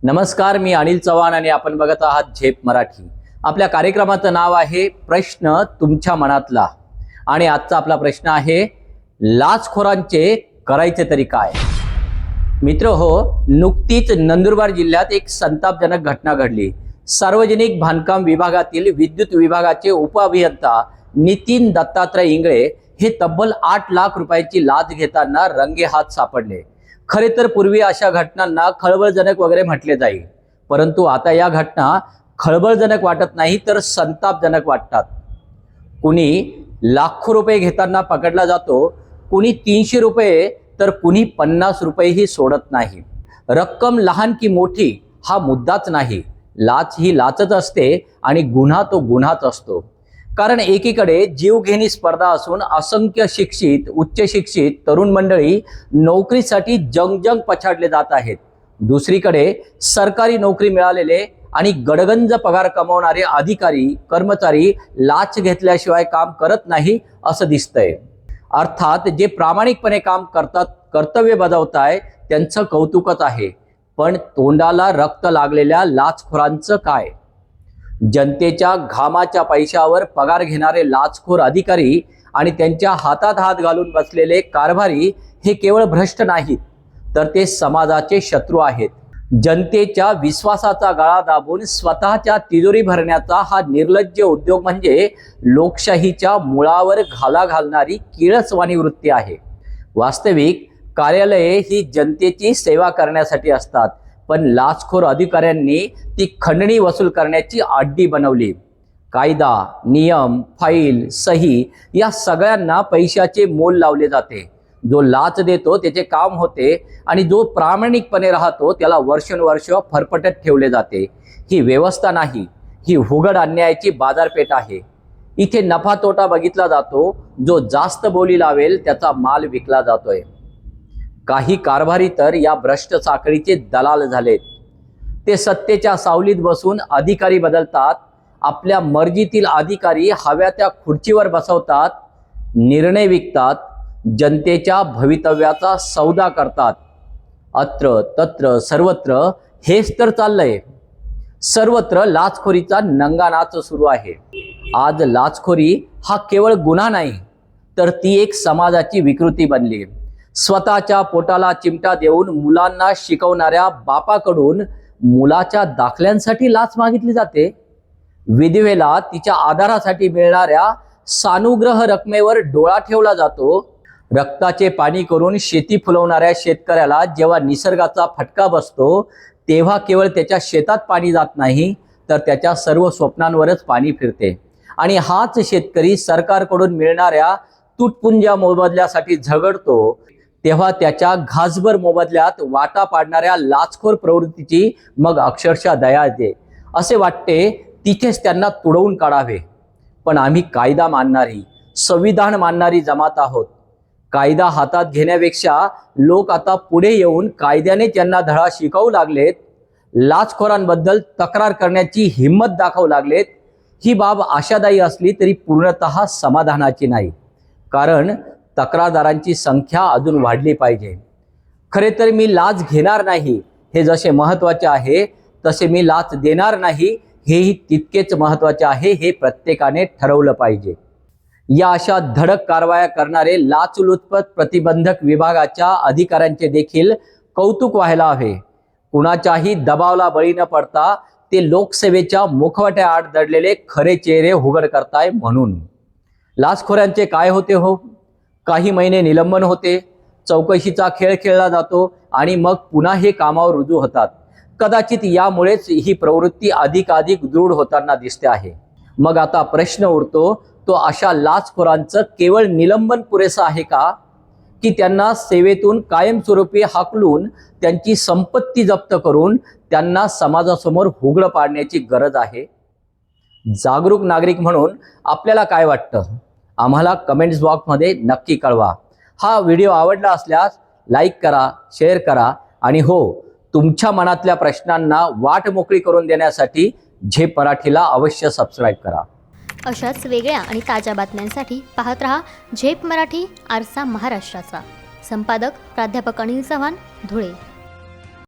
नमस्कार, मी अनिल चव्हाण आणि आपण बघत आहात झेप मराठी। आपल्या कार्यक्रमाचं नाव आहे प्रश्न तुमच्या मनातला आणि आजचा आपला प्रश्न आहे लाचखोरांचे करायचे तरी काय। मित्र हो, नुकतीच नंदुरबार जिल्ह्यात एक संतापजनक घटना घडली। सार्वजनिक बांधकाम विभागातील विद्युत विभागाचे उपअभियंता नितीन दत्तात्रय इंगळे हे तब्बल 8 लाख रुपयाची लाच घेताना रंगेहात सापडले। खरे तर पूर्वी अशा घटनांना खळबळजनक वगैरे म्हटले जाईल, परंतु आता या घटना खळबळजनक वाटत नाही तर संतापजनक वाटतात। कुणी लाखो रुपये घेताना पकडला जातो, कुणी 300 रुपये तर कुणी 50 रुपयेही सोडत नाही। रक्कम लहान की मोठी हा मुद्दाच नाही, लाच ही लाचच असते आणि गुन्हा तो गुन्हाच असतो। कारण एकीकडे जीवघेणी स्पर्धा असून असंख्य शिक्षित उच्च शिक्षित तरुण मंडळी नोकरीसाठी जंगजंग पछाडले जात आहेत, दुसरीकडे सरकारी नोकरी मिळालेले आणि गडगंज पगार कमवणारे अधिकारी कर्मचारी लाच घेतल्याशिवाय काम करत नाही असं दिसतंय। अर्थात जे प्रामाणिकपणे काम करतात, कर्तव्य बजावताय त्यांचं कौतुकच आहे, पण तोंडाला रक्त लागलेल्या लाचखोरांचं काय? जनतेच्या घामाच्या पैशावर पगार घेणारे लाचखोर अधिकारी आणि त्यांच्या हातात हात घालून बसलेले कारभारी हे केवळ भ्रष्ट नाहीत, तर ते समाजाचे शत्रू आहेत। जनतेच्या विश्वासाचा गळा दाबून स्वतःच्या तिजोरी भरण्याचा हा निर्लज्ज उद्योग म्हणजे लोकशाहीच्या मुळावर घाला घालणारी किळसवाणी वृत्ती आहे। वास्तविक कार्यालये ही जनतेची सेवा करण्यासाठी असतात, पण लाचखोर अधिकाऱ्यांनी ती खंडणी वसूल करण्याची अड्डी बनवली। कायदा, नियम, फाईल, सही या सगळ्यांना पैशाचे मोल लावले जाते। जो लाच देतो त्याचे काम होते आणि जो प्रामाणिकपणे राहतो त्याला वर्षानुवर्ष फरफटत ठेवले जाते। ही व्यवस्था नाही, ही उघड अन्यायाची बाजारपेठ आहे। इथे नफा तोटा बघितला जातो, जो जास्त बोली लावेल त्याचा माल विकला जातोय। काही कारभारी तर या भ्रष्ट साखळीचे दलाल झालेत। ते सत्तेच्या सावलीत बसून अधिकारी बदलतात, आपल्या मर्जीतील अधिकारी हव्या त्या खुर्चीवर बसवतात, निर्णय विकतात, जनतेच्या भवितव्याचा सौदा करतात। अत्र तत्र सर्वत्र हेच तर चाललंय। सर्वत्र लाचखोरीचा नंगा नाच सुरू आहे। आज लाचखोरी हा केवळ गुन्हा नाही, तर ती एक समाजाची विकृती बनली। स्वतःच्या पोटाला चिमटा देऊन मुलांना शिकवणाऱ्या बापाकडून मुलाच्या दाखल्यांसाठी लाच मागितली जाते। विधवेला तिच्या आधारासाठी मिळणाऱ्या सानुग्रह रकमेवर डोळा ठेवला जातो। रक्ताचे पाणी करून शेती फुलवणाऱ्या शेतकऱ्याला जेव्हा निसर्गाचा फटका बसतो, तेव्हा केवळ त्याच्या शेतात पाणी जात नाही, तर त्याच्या सर्व स्वप्नांवरच पाणी फिरते। आणि हाच शेतकरी सरकारकडून मिळणाऱ्या तुटपुंज्या मोबदल्यासाठी झगडतो, तेव्हा त्याच्या घासभर मोबदल्यात वाटा पाडणाऱ्या लाचखोर प्रवृत्तीची मग अक्षरशः दया येते। असे वाटते तिथेच त्यांना तुडवून काढावे। पण आम्ही कायदा मानणारी, संविधान मानणारी जमात आहोत। कायदा हातात घेण्यापेक्षा लोक आता पुढे येऊन कायद्याने त्यांना धडा शिकवू लागलेत, लाचखोरांबद्दल तक्रार करण्याची हिंमत दाखवू लागलेत। ही बाब आशादायी असली तरी पूर्णतः समाधानाची नाही, कारण तक्रारदारांची संख्या अजून वाढली पाहिजे। खरे तर मी लाच घेणार नाही हे जसे महत्त्वाचे आहे, तसे मी लाच देणार नाही हेही तितकेच महत्त्वाचे आहे, हे प्रत्येकाने ठरवलं पाहिजे। या अशा धडक कारवाया करणारे लाचलुचपत प्रतिबंधक विभागाच्या अधिकाऱ्यांचे देखील कौतुक व्हायला हवे। कुणाच्याही दबावाला बळी न पडता ते लोकसेवेच्या मुखवट्याआड दडलेले खरे चेहरे उघड करताय म्हणून। लाचखोरांचे काय होते हो? काही महिने निलंबन होते, चौकशीचा खेळ खेळला जातो आणि मग पुन्हा हे कामावर रुजू होतात। कदाचित यामुळेच ही प्रवृत्ती अधिकाधिक दृढ होताना दिसते आहे। मग आता प्रश्न उरतो तो अशा लाचखोरांचं केवळ निलंबन पुरेसं आहे का, की त्यांना सेवेतून कायमस्वरूपी हाकलून त्यांची संपत्ती जप्त करून त्यांना समाजासमोर उघड पाडण्याची गरज आहे? जागरूक नागरिक म्हणून आपल्याला काय वाटतं? आम्हाला कमेंट्स बॉक्समध्ये नक्की कळवा। हा व्हिडिओ आवडला असल्यास लाईक करा, शेअर करा आणि हो, तुमच्या मनातल्या प्रश्नांना वाट मोकळी करून देण्यासाठी झेप मराठीला अवश्य सबस्क्राईब करा। अशाच वेगळ्या आणि ताज्या बातम्यांसाठी पाहत रहा झेप मराठी, आरसा महाराष्ट्राचा। संपादक प्राध्यापक अनिल चव्हाण, धुळे।